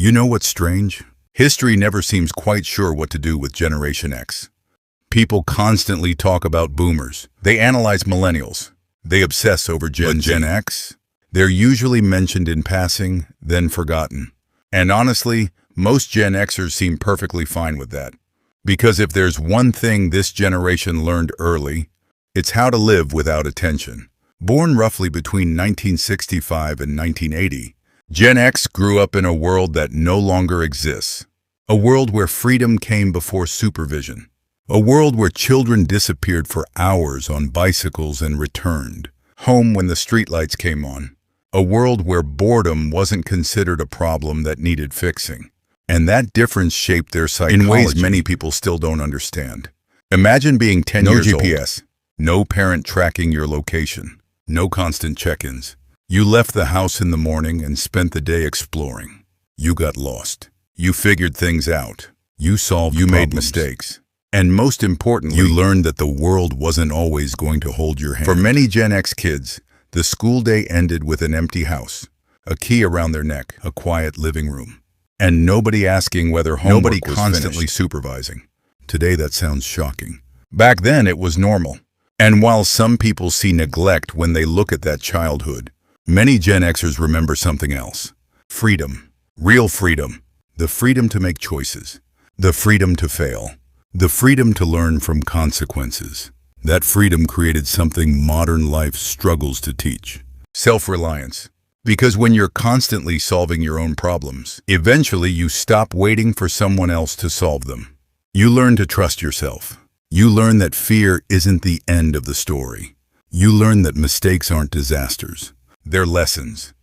You know what's strange? History never seems quite sure what to do with Generation X. People constantly talk about boomers. They analyze millennials. They obsess over Gen X. They're usually mentioned in passing, then forgotten. And honestly, most Gen Xers seem perfectly fine with that. Because if there's one thing this generation learned early, it's how to live without attention. Born roughly between 1965 and 1980, Gen X grew up in a world that no longer exists. A world where freedom came before supervision. A world where children disappeared for hours on bicycles and returned home when the streetlights came on. A world where boredom wasn't considered a problem that needed fixing. And that difference shaped their psychology in ways many people still don't understand. Imagine being 10 years old. No GPS, no parent tracking your location, no constant check-ins. You left the house in the morning and spent the day exploring. You got lost. You figured things out. You solved problems. You made mistakes. And most importantly, you learned that the world wasn't always going to hold your hand. For many Gen X kids, the school day ended with an empty house, a key around their neck, a quiet living room, and nobody asking whether homework was finished. Constantly supervising. Today that sounds shocking. Back then it was normal. And while some people see neglect when they look at that childhood, many Gen Xers remember something else. Freedom. Real freedom. The freedom to make choices. The freedom to fail. The freedom to learn from consequences. That freedom created something modern life struggles to teach. Self-reliance. Because when you're constantly solving your own problems, eventually you stop waiting for someone else to solve them. You learn to trust yourself. You learn that fear isn't the end of the story. You learn that mistakes aren't disasters. They're lessons.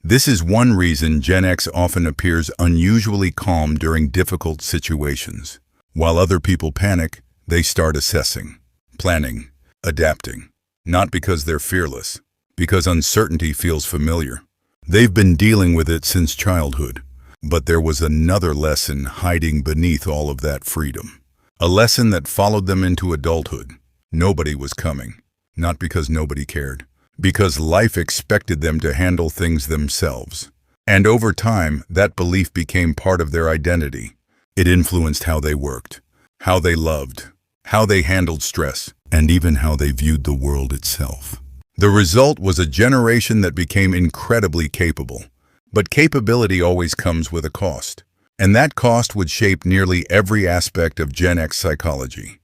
This is one reason Gen X often appears unusually calm during difficult situations. While other people panic, they start assessing, planning, adapting. Not because they're fearless, because uncertainty feels familiar. They've been dealing with it since childhood. But there was another lesson hiding beneath all of that freedom. A lesson that followed them into adulthood. Nobody was coming. Not because nobody cared. Because life expected them to handle things themselves. And over time, that belief became part of their identity. It influenced how they worked, how they loved, how they handled stress, and even how they viewed the world itself. The result was a generation that became incredibly capable. But capability always comes with a cost. And that cost would shape nearly every aspect of Gen X psychology.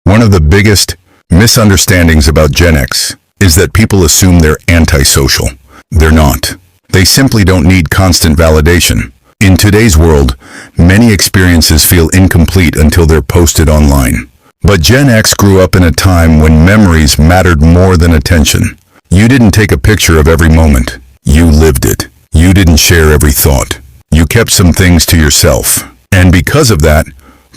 One of the biggest misunderstandings about Gen X is that people assume they're antisocial. They're not. They simply don't need constant validation. In today's world, many experiences feel incomplete until they're posted online. But Gen X grew up in a time when memories mattered more than attention. You didn't take a picture of every moment. You lived it. You didn't share every thought. You kept some things to yourself. And because of that,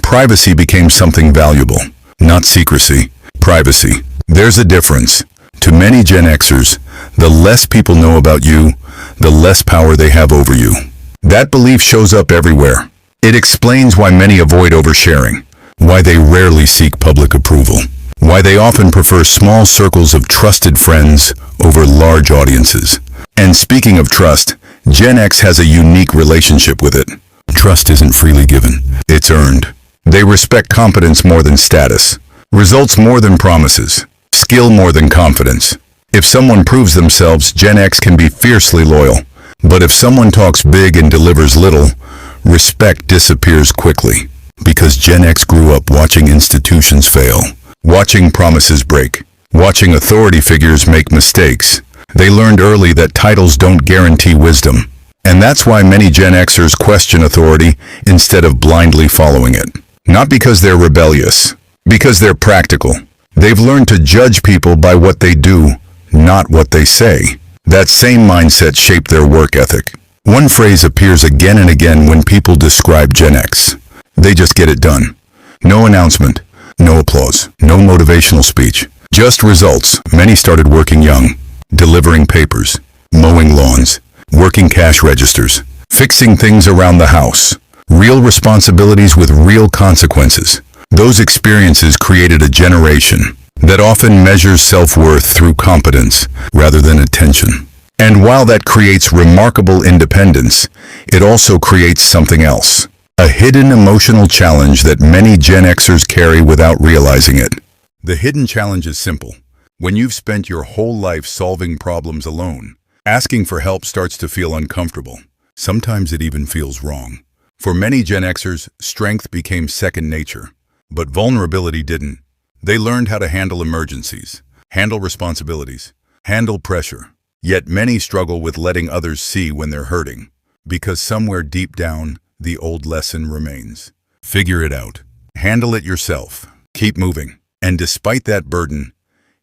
privacy became something valuable. Not secrecy, privacy. There's a difference. To many Gen Xers, the less people know about you, the less power they have over you. That belief shows up everywhere. It explains why many avoid oversharing, why they rarely seek public approval, why they often prefer small circles of trusted friends over large audiences. And speaking of trust, Gen X has a unique relationship with it. Trust isn't freely given, it's earned. They respect competence more than status, results more than promises, skill more than confidence. If someone proves themselves, Gen X can be fiercely loyal. But if someone talks big and delivers little, respect disappears quickly. Because Gen X grew up watching institutions fail, watching promises break, watching authority figures make mistakes. They learned early that titles don't guarantee wisdom. And that's why many Gen Xers question authority instead of blindly following it. Not because they're rebellious, because they're practical. They've learned to judge people by what they do, not what they say. That same mindset shaped their work ethic. One phrase appears again and again when people describe Gen X. They just get it done. No announcement, no applause, no motivational speech. Just results. Many started working young, delivering papers, mowing lawns, working cash registers, fixing things around the house. Real responsibilities with real consequences. Those experiences created a generation that often measures self-worth through competence rather than attention. And while that creates remarkable independence, it also creates something else. A hidden emotional challenge that many Gen Xers carry without realizing it. The hidden challenge is simple. When you've spent your whole life solving problems alone, asking for help starts to feel uncomfortable. Sometimes it even feels wrong. For many Gen Xers, strength became second nature, but vulnerability didn't. They learned how to handle emergencies, handle responsibilities, handle pressure. Yet many struggle with letting others see when they're hurting, because somewhere deep down, the old lesson remains. Figure it out. Handle it yourself. Keep moving. And despite that burden,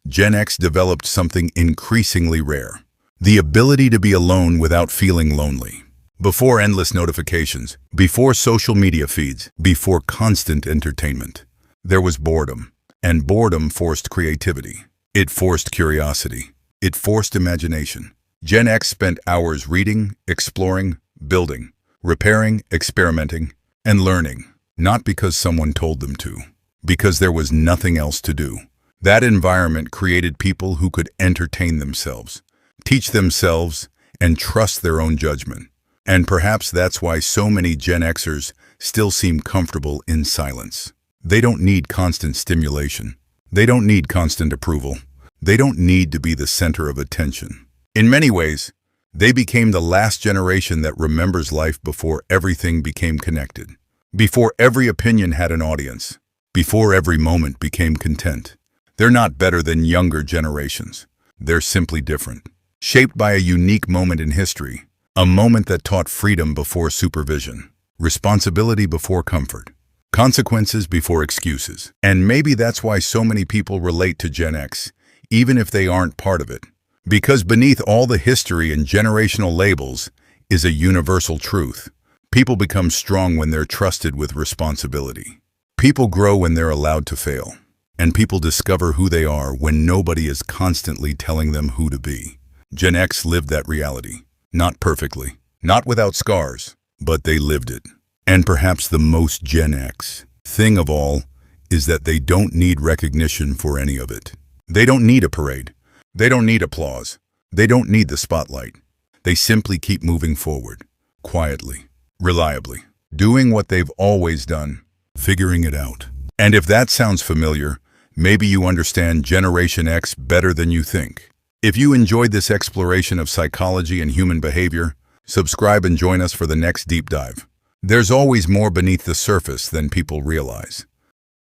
Gen X developed something increasingly rare. The ability to be alone without feeling lonely. Before endless notifications, before social media feeds, before constant entertainment, there was boredom. And boredom forced creativity. It forced curiosity. It forced imagination. Gen X spent hours reading, exploring, building, repairing, experimenting, and learning. Not because someone told them to, because there was nothing else to do. That environment created people who could entertain themselves, teach themselves, and trust their own judgment. And perhaps that's why so many Gen Xers still seem comfortable in silence. They don't need constant stimulation. They don't need constant approval. They don't need to be the center of attention. In many ways, they became the last generation that remembers life before everything became connected, before every opinion had an audience, before every moment became content. They're not better than younger generations. They're simply different, shaped by a unique moment in history, a moment that taught freedom before supervision, responsibility before comfort, consequences before excuses. And maybe that's why so many people relate to Gen X, even if they aren't part of it. Because beneath all the history and generational labels is a universal truth. People become strong when they're trusted with responsibility. People grow when they're allowed to fail. And people discover who they are when nobody is constantly telling them who to be. Gen X lived that reality. Not perfectly, not without scars, but they lived it. And perhaps the most Gen X thing of all is that they don't need recognition for any of it. They don't need a parade. They don't need applause. They don't need the spotlight. They simply keep moving forward, quietly, reliably, doing what they've always done, figuring it out. And if that sounds familiar, maybe you understand Generation X better than you think. If you enjoyed this exploration of psychology and human behavior, subscribe and join us for the next deep dive. There's always more beneath the surface than people realize.